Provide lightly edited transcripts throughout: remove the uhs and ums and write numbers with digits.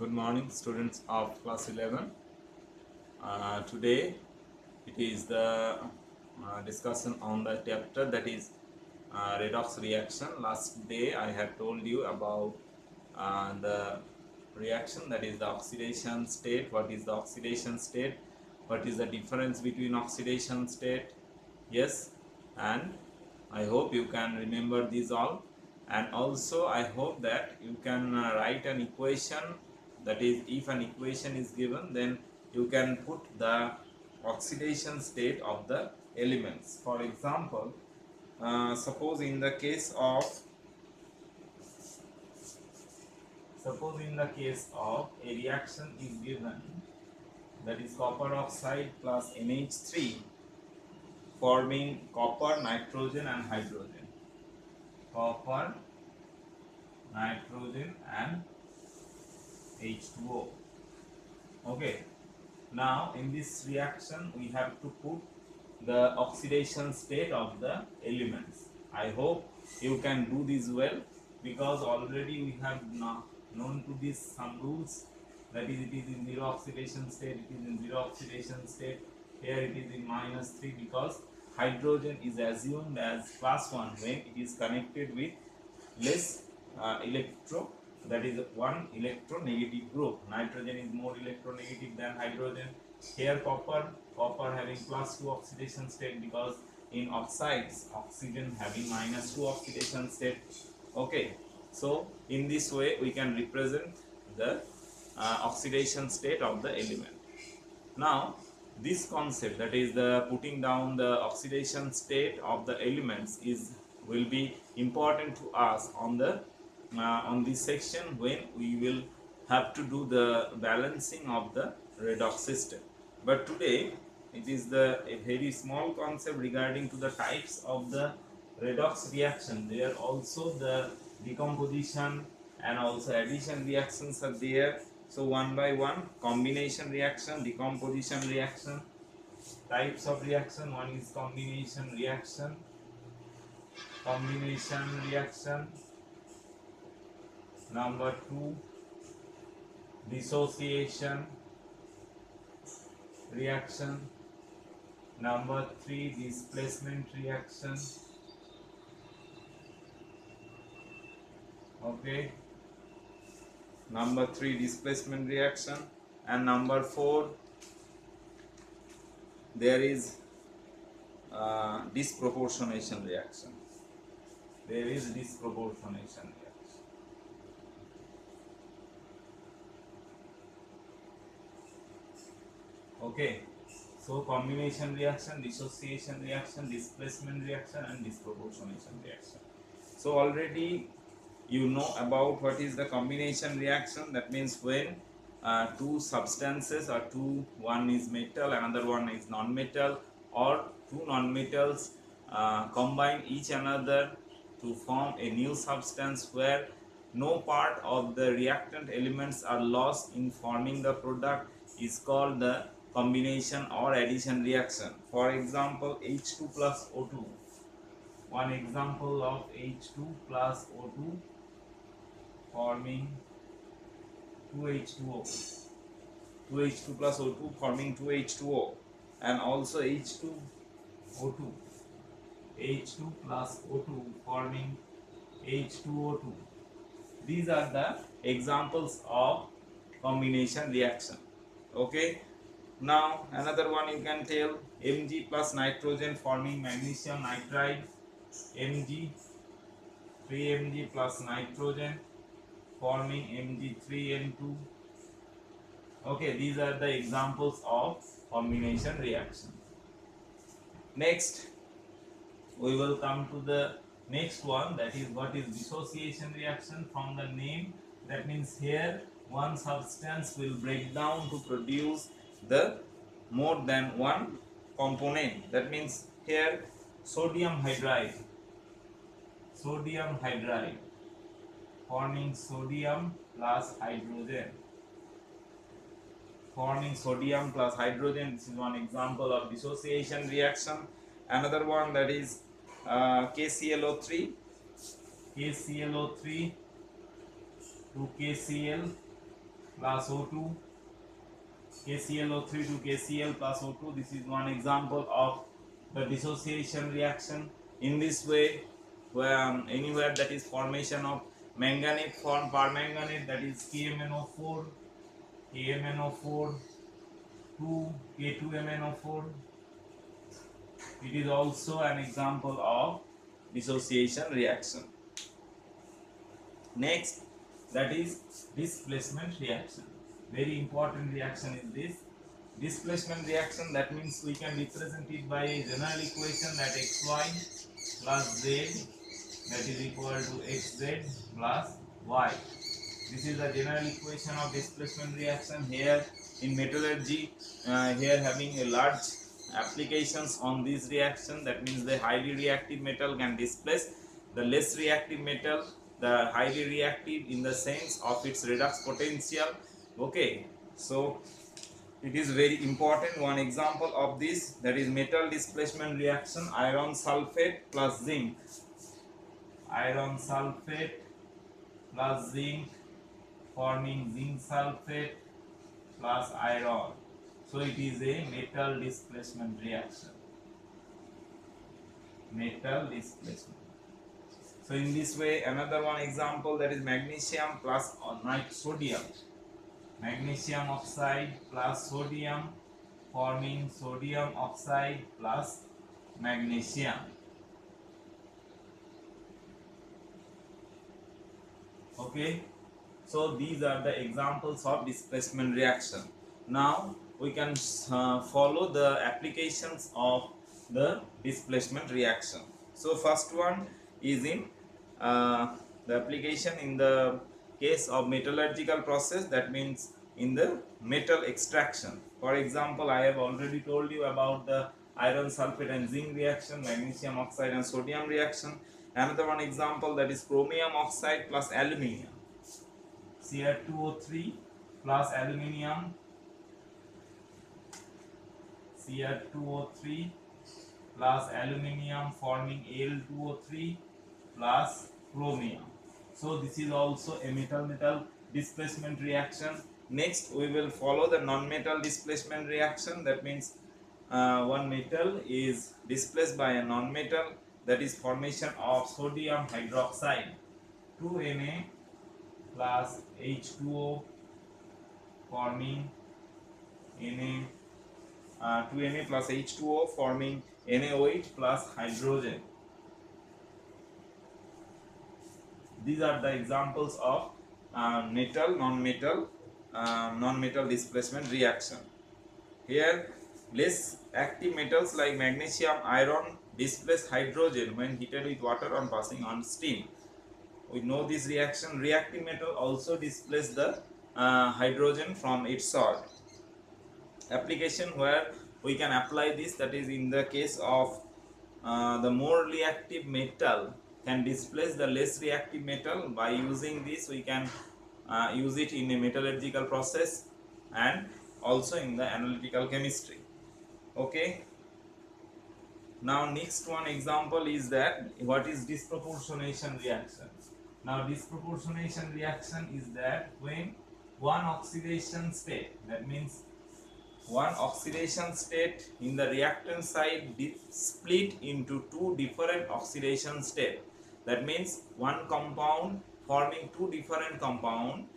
Good morning, students of class 11. Today it is the discussion on the chapter that is redox reaction. Last day I had told you about the reaction, that is the oxidation state. What is the oxidation state? What is the difference between oxidation state? Yes, and I hope you can remember these all, and also I hope that you can write an equation, that is if an equation is given then you can put the oxidation state of the elements. For example, suppose in the case of a reaction is given, that is copper oxide plus NH3 forming copper, nitrogen and hydrogen. Copper, nitrogen and H2O. Okay, now in this reaction we have to put the oxidation state of the elements. I hope you can do this well, because already we have known to this some rules, that is it is in zero oxidation state, it is in zero oxidation state, here it is in -3, because hydrogen is assumed as class 1 when it is connected with less that is one electronegative group. Nitrogen is more electronegative than hydrogen. Here copper having +2 oxidation state, because in oxides oxygen having -2 oxidation state. Okay, so in this way we can represent the oxidation state of the element. Now this concept, that is the putting down the oxidation state of the elements, will be important to us on this section when we will have to do the balancing of the redox system. But today it is a very small concept regarding to the types of the redox reaction. There also the decomposition and also addition reactions are there. So one by one, combination reaction, decomposition reaction, types of reaction. One is combination reaction, number 2 dissociation reaction, number 3 displacement reaction. Okay, number 3 displacement reaction, and number 4 there is disproportionation reaction. There is disproportionation reaction. Okay, so combination reaction, dissociation reaction, displacement reaction and disproportionation reaction. So already you know about what is the combination reaction. That means when two substances or one is metal, another one is non-metal, or two non-metals combine each another to form a new substance where no part of the reactant elements are lost in forming the product, is called the combination or addition reaction. For example, H2 plus O2. One example of H2 plus O2 forming 2H2O. 2H2 plus O2 forming 2H2O, and also H2O2. H2 plus O2 forming H2O2. These are the examples of combination reaction. Okay, now another one you can tell, Mg plus nitrogen forming magnesium nitride, Mg, 3Mg plus nitrogen forming Mg3N2. Okay, these are the examples of combination reaction. Next we will come to the next one, that is what is dissociation reaction. From the name, that means here one substance will break down to produce the more than one component. That means here sodium hydride forming sodium plus hydrogen, this is one example of dissociation reaction. Another one, that is KClO3 to KCl plus O2, KClO3 to KCl plus O2. This is one example of the dissociation reaction. In this way, where anywhere that is formation of manganate form permanganate, that is KMnO4, KMnO4 to K2MnO4. It is also an example of dissociation reaction. Next, that is displacement reaction. Very important reaction is this displacement reaction. That means we can represent it by a general equation that xy plus z, that is equal to xz plus y. This is the general equation of displacement reaction. Here in metallurgy, here having a large applications on this reaction. That means the highly reactive metal can displace the less reactive metal. The highly reactive in the sense of its redox potential. Okay, so it is very important. One example of this, that is metal displacement reaction, iron sulfate plus zinc. Iron sulfate plus zinc forming zinc sulfate plus iron. So it is a metal displacement reaction. Metal displacement. So in this way, another one example, that is magnesium plus sodium. Magnesium oxide plus sodium forming sodium oxide plus magnesium. Okay, so these are the examples of displacement reaction. Now we can follow the applications of the displacement reaction. So first one is in the application in the case of metallurgical process, that means in the metal extraction. For example, I have already told you about the iron sulfate and zinc reaction, magnesium oxide and sodium reaction. Another one example, that is chromium oxide plus aluminium, Cr2O3 plus aluminium, Cr2O3 plus aluminium forming Al2O3 plus chromium. So this is also a metal-metal displacement reaction. Next we will follow the non-metal displacement reaction. That means one metal is displaced by a non-metal, that is formation of sodium hydroxide, 2Na plus H2O forming Na, 2Na plus H2O forming NaOH plus hydrogen. These are the examples of metal, non-metal displacement reaction. Here, less active metals like magnesium, iron displace hydrogen when heated with water on passing on steam. We know this reaction. Reactive metal also displace the hydrogen from its salt. Application where we can apply this, that is in the case of the more reactive metal can displace the less reactive metal. By using this, we can use it in a metallurgical process and also in the analytical chemistry. Okay, now next one example is that what is disproportionation reaction. Now disproportionation reaction is that when one oxidation state, that means one oxidation state in the reactant side split into two different oxidation states. That means one compound forming two different compounds,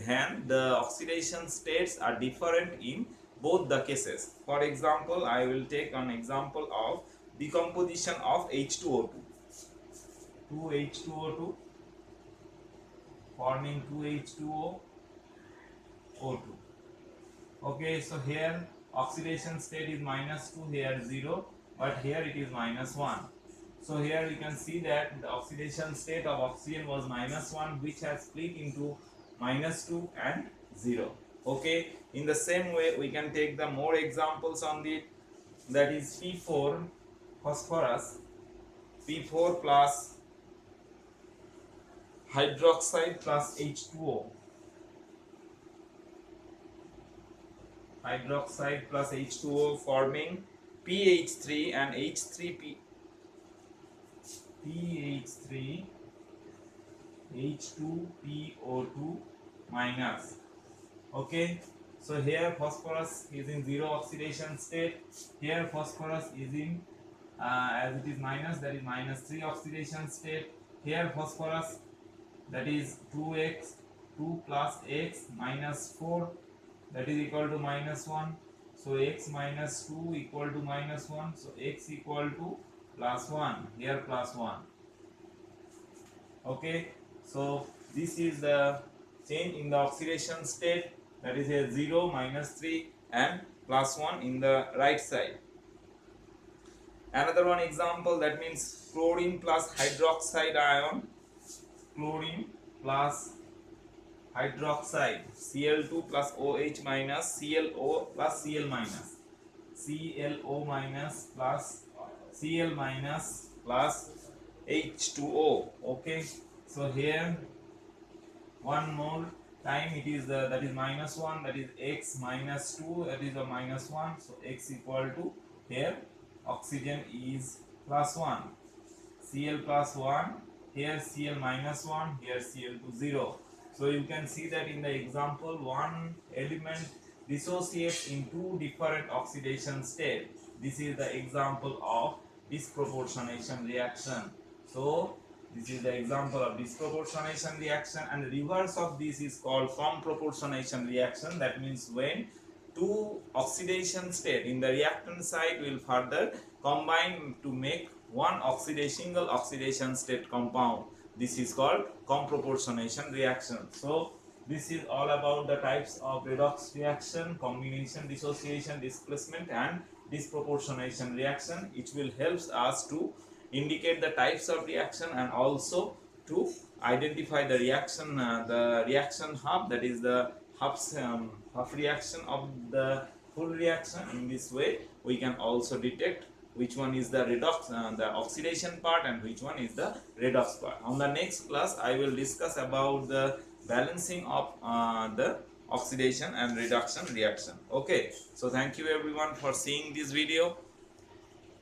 hence the oxidation states are different in both the cases. For example, I will take an example of decomposition of H2O2. 2H2O2 forming 2H2O2. Okay, so here oxidation state is -2, here 0, but here it is -1. So here we can see that the oxidation state of oxygen was -1, which has split into -2 and 0. Okay, in the same way we can take the more examples on the, that is P4 phosphorus, P4 plus hydroxide plus H2O. Hydroxide plus H2O forming PH3 and H3P, PH3 H2PO2 minus. Okay, so here phosphorus is in zero oxidation state. Here phosphorus is in as it is minus, that is minus 3 oxidation state. Here phosphorus, that is 2x, 2 plus x minus 4, that is equal to minus 1. So x minus 2 equal to minus 1. So x equal to plus 1. Here plus 1. Okay, so this is the change in the oxidation state, that is a 0, minus 3 and plus 1 in the right side. Another one example, that means chlorine plus hydroxide ion, chlorine plus hydroxide, Cl2 plus OH minus, ClO plus Cl minus, ClO minus plus Cl minus plus H2O. Okay, so here 1 mole time it is that is minus 1, that is x minus 2, that is a minus 1. So x equal to, here oxygen is plus 1, Cl plus 1, here Cl minus 1, here Cl2 0. So you can see that in the example, one element dissociates in two different oxidation states. This is the example of disproportionation reaction. So this is the example of disproportionation reaction, and the reverse of this is called comproportionation reaction. That means when two oxidation state in the reactant side will further combine to make one single oxidation state compound. This is called comproportionation reaction. So this is all about the types of redox reaction, combination, dissociation, displacement and disproportionation reaction. It will help us to indicate the types of reaction and also to identify the reaction hub, that is the half reaction of the full reaction. In this way we can also detect which one is the redox, the oxidation part, and which one is the redox part. On the next class I will discuss about the balancing of the oxidation and reduction reaction. Okay, so thank you everyone for seeing this video.